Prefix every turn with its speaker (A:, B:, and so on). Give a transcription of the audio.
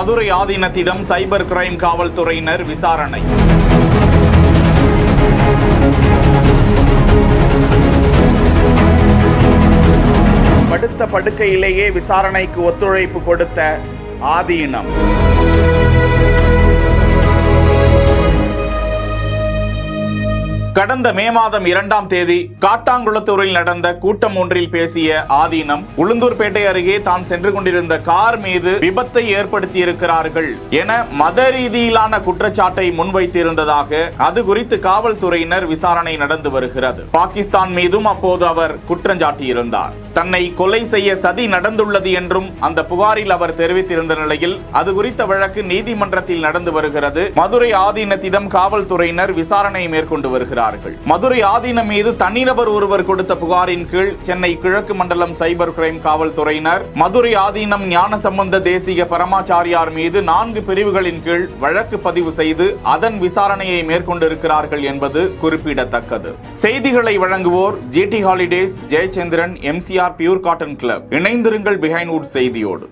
A: Madurai ஆதீனத்திடம் cyber crime காவல்துறையினர் விசாரணை. படுத்த படுக்கையிலேயே விசாரணைக்கு ஒத்துழைப்பு கொடுத்த ஆதீனம். கடந்த மே மாதம் 2ஆம் தேதி காட்டாங்குளத்தூரில் நடந்த கூட்டம் ஒன்றில் பேசிய ஆதீனம், உளுந்தூர்பேட்டை அருகே தான் சென்று கொண்டிருந்த கார் மீது விபத்தை ஏற்படுத்தி இருக்கிறார்கள் என மத ரீதியிலான குற்றச்சாட்டை முன்வைத்திருந்ததாக அது குறித்து காவல்துறையினர் விசாரணை நடந்து வருகிறது. பாகிஸ்தான் மீதும் அப்போது அவர் குற்றஞ்சாட்டியிருந்தார். தன்னை கொலை செய்ய சதி நடந்துள்ளது என்றும் அந்த புகாரில் அவர் தெரிவித்திருந்த நிலையில் அது குறித்த வழக்கு நீதிமன்றத்தில் நடந்து வருகிறது. மதுரை ஆதீனத்திடம் காவல்துறையினர் விசாரணை மேற்கொண்டு வருகிறார்கள். மதுரை ஆதீனம் மீது தனிநபர் ஒருவர் கொடுத்த புகாரின் கீழ் சென்னை கிழக்கு மண்டலம் சைபர் கிரைம் காவல்துறையினர் மதுரை ஆதீனம் ஞானசம்பந்த தேசிக பரமாச்சாரியார் மீது 4 பிரிவுகளின் கீழ் வழக்கு பதிவு செய்து அதன் விசாரணையை மேற்கொண்டிருக்கிறார்கள் என்பது குறிப்பிடத்தக்கது. செய்திகளை வழங்குவோர் GT holidays, Jayachandran, MCR pure cotton club. இணைந்திருங்கள் பிஹைண்ட் வுட் செய்தியோடு.